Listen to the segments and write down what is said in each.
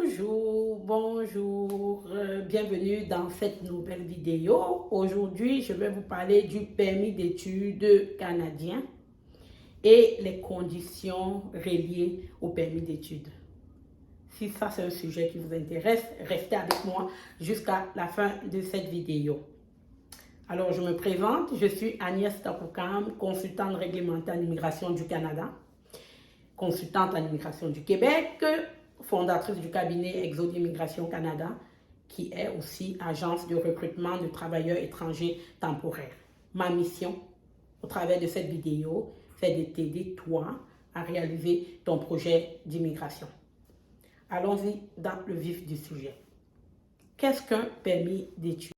Bonjour, bienvenue dans cette nouvelle vidéo. Aujourd'hui, je vais vous parler du permis d'études canadien et les conditions reliées au permis d'études. Si ça c'est un sujet qui vous intéresse, restez avec moi jusqu'à la fin de cette vidéo. Alors, je me présente, je suis Agnès Tapoukam, consultante réglementaire en immigration du Canada, consultante en immigration du Québec, fondatrice du cabinet Exode Immigration Canada, qui est aussi agence de recrutement de travailleurs étrangers temporaires. Ma mission, au travers de cette vidéo, c'est de t'aider, toi, à réaliser ton projet d'immigration. Allons-y dans le vif du sujet. Qu'est-ce qu'un permis d'études?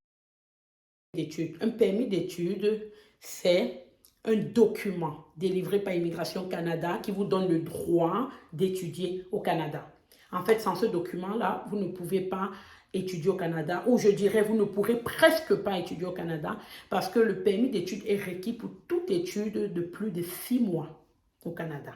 Un permis d'études, c'est un document délivré par Immigration Canada qui vous donne le droit d'étudier au Canada. En fait, sans ce document-là, vous ne pouvez pas étudier au Canada, ou je dirais, vous ne pourrez presque pas étudier au Canada parce que le permis d'études est requis pour toute étude de plus de 6 mois au Canada.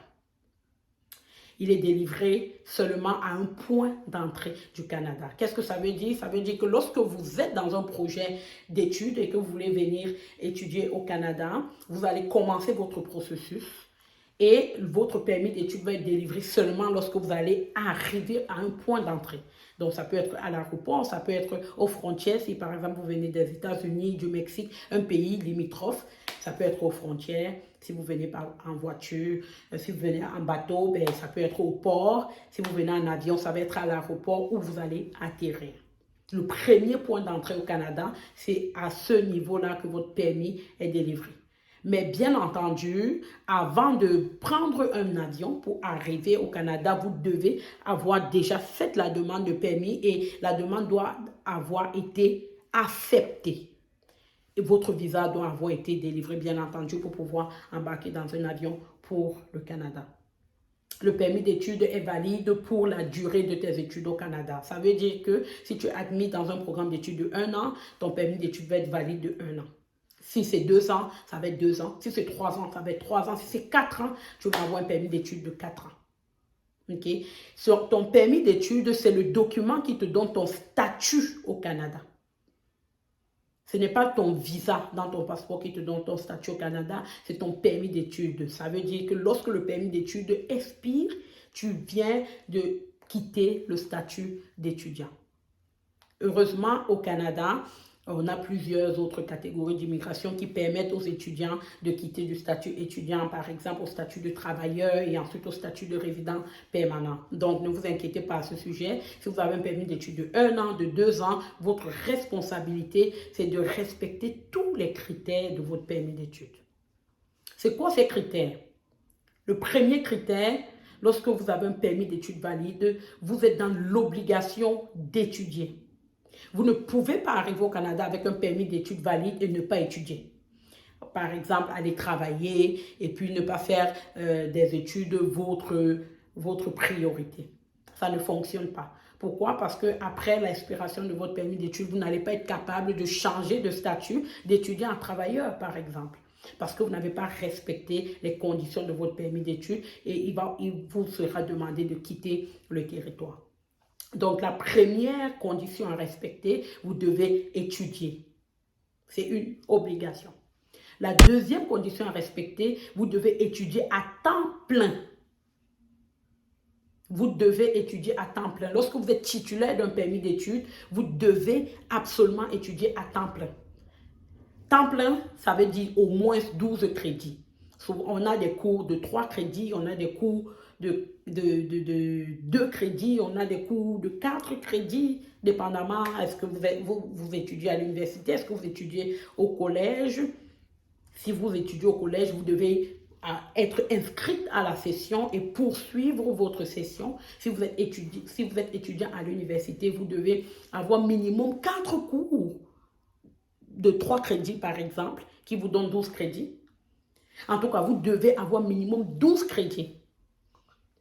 Il est délivré seulement à un point d'entrée du Canada. Qu'est-ce que ça veut dire? Ça veut dire que lorsque vous êtes dans un projet d'études et que vous voulez venir étudier au Canada, vous allez commencer votre processus et votre permis d'études va être délivré seulement lorsque vous allez arriver à un point d'entrée. Donc, ça peut être à l'aéroport, ça peut être aux frontières. Si, par exemple, vous venez des États-Unis, du Mexique, un pays limitrophe, ça peut être aux frontières. Si vous venez en voiture, si vous venez en bateau, ben, ça peut être au port. Si vous venez en avion, ça va être à l'aéroport où vous allez atterrir. Le premier point d'entrée au Canada, c'est à ce niveau-là que votre permis est délivré. Mais bien entendu, avant de prendre un avion pour arriver au Canada, vous devez avoir déjà fait la demande de permis et la demande doit avoir été acceptée. Et votre visa doit avoir été délivré, bien entendu, pour pouvoir embarquer dans un avion pour le Canada. Le permis d'études est valide pour la durée de tes études au Canada. Ça veut dire que si tu es admis dans un programme d'études de 1 an, ton permis d'études va être valide de 1 an. Si c'est 2 ans, ça va être 2 ans. Si c'est 3 ans, ça va être 3 ans. Si c'est 4 ans, tu vas avoir un permis d'études de 4 ans. Okay? Sur ton permis d'études, c'est le document qui te donne ton statut au Canada. Ce n'est pas ton visa dans ton passeport qui te donne ton statut au Canada, c'est ton permis d'études. Ça veut dire que lorsque le permis d'études expire, tu viens de quitter le statut d'étudiant. Heureusement, au Canada, on a plusieurs autres catégories d'immigration qui permettent aux étudiants de quitter du statut étudiant, par exemple au statut de travailleur et ensuite au statut de résident permanent. Donc, ne vous inquiétez pas à ce sujet. Si vous avez un permis d'études de 1 an, de 2 ans, votre responsabilité, c'est de respecter tous les critères de votre permis d'études. C'est quoi ces critères? Le premier critère, lorsque vous avez un permis d'études valide, vous êtes dans l'obligation d'étudier. Vous ne pouvez pas arriver au Canada avec un permis d'études valide et ne pas étudier. Par exemple, aller travailler et puis ne pas faire des études votre priorité. Ça ne fonctionne pas. Pourquoi? Parce qu'après l'expiration de votre permis d'études, vous n'allez pas être capable de changer de statut d'étudiant à travailleur, par exemple. Parce que vous n'avez pas respecté les conditions de votre permis d'études et il vous sera demandé de quitter le territoire. Donc, la première condition à respecter, vous devez étudier. C'est une obligation. La deuxième condition à respecter, vous devez étudier à temps plein. Vous devez étudier à temps plein. Lorsque vous êtes titulaire d'un permis d'études, vous devez absolument étudier à temps plein. Temps plein, ça veut dire au moins 12 crédits. On a des cours de 3 crédits, on a des cours de 2 crédits, on a des cours de 4 crédits, dépendamment, est-ce que vous étudiez à l'université, est-ce que vous étudiez au collège. Si vous étudiez au collège, vous devez être inscrite à la session et poursuivre votre session. Si vous êtes étudiant à l'université, vous devez avoir minimum 4 cours de 3 crédits, par exemple, qui vous donnent 12 crédits. En tout cas, vous devez avoir minimum 12 crédits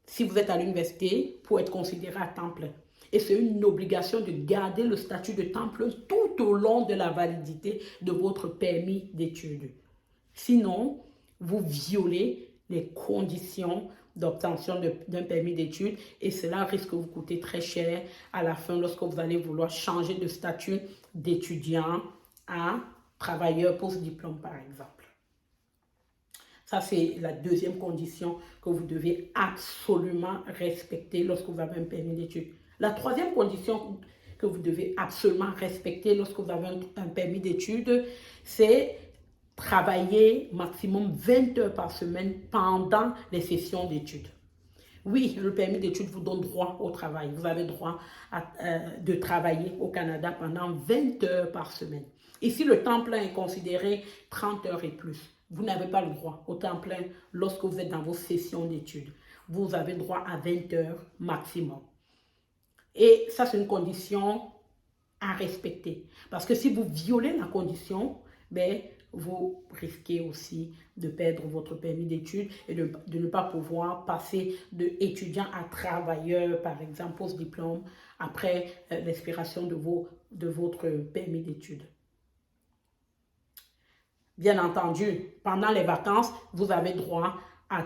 si vous êtes à l'université pour être considéré à temps plein. Et c'est une obligation de garder le statut de temps plein tout au long de la validité de votre permis d'études. Sinon, vous violez les conditions d'obtention d'un permis d'études et cela risque de vous coûter très cher à la fin lorsque vous allez vouloir changer de statut d'étudiant à travailleur post-diplôme par exemple. Ça, c'est la deuxième condition que vous devez absolument respecter lorsque vous avez un permis d'études. La troisième condition que vous devez absolument respecter lorsque vous avez un permis d'études, c'est travailler maximum 20 heures par semaine pendant les sessions d'études. Oui, le permis d'études vous donne droit au travail. Vous avez droit de travailler au Canada pendant 20 heures par semaine. Ici, le temps plein est considéré 30 heures et plus. Vous n'avez pas le droit au temps plein lorsque vous êtes dans vos sessions d'études. Vous avez droit à 20 heures maximum. Et ça, c'est une condition à respecter. Parce que si vous violez la condition, ben, vous risquez aussi de perdre votre permis d'études et de ne pas pouvoir passer d'étudiant à travailleur, par exemple, post-diplôme, après l'expiration de votre permis d'études. Bien entendu, pendant les vacances, vous avez droit à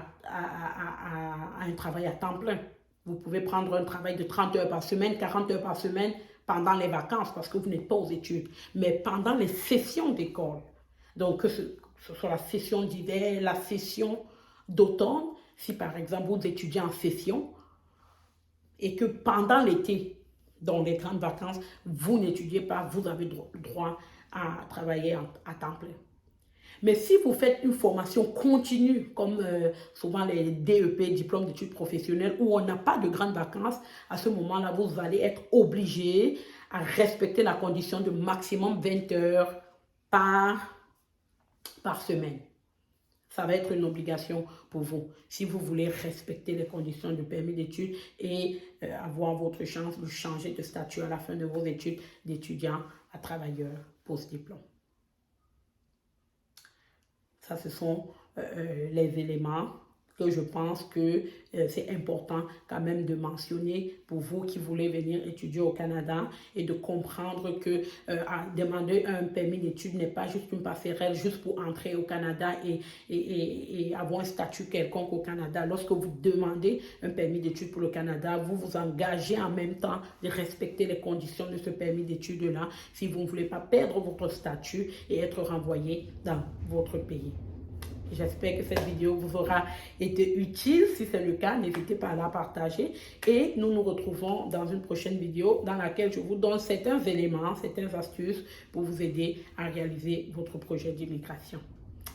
un travail à temps plein. Vous pouvez prendre un travail de 30 heures par semaine, 40 heures par semaine pendant les vacances parce que vous n'êtes pas aux études. Mais pendant les sessions d'école, donc que ce soit la session d'hiver, la session d'automne, si par exemple vous étudiez en session et que pendant l'été, dans les grandes vacances, vous n'étudiez pas, vous avez droit à travailler à temps plein. Mais si vous faites une formation continue, comme souvent les DEP, diplômes d'études professionnelles, où on n'a pas de grandes vacances, à ce moment-là, vous allez être obligé à respecter la condition de maximum 20 heures par semaine. Ça va être une obligation pour vous, si vous voulez respecter les conditions du permis d'études et avoir votre chance de changer de statut à la fin de vos études d'étudiant à travailleur post-diplôme. Ça, ce sont les éléments que je pense que c'est important quand même de mentionner pour vous qui voulez venir étudier au Canada et de comprendre que demander un permis d'études n'est pas juste une passerelle juste pour entrer au Canada et avoir un statut quelconque au Canada. Lorsque vous demandez un permis d'études pour le Canada, vous vous engagez en même temps de respecter les conditions de ce permis d'études-là si vous ne voulez pas perdre votre statut et être renvoyé dans votre pays. J'espère que cette vidéo vous aura été utile. Si c'est le cas, n'hésitez pas à la partager. Et nous nous retrouvons dans une prochaine vidéo dans laquelle je vous donne certains éléments, certaines astuces pour vous aider à réaliser votre projet d'immigration.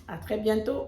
À très bientôt.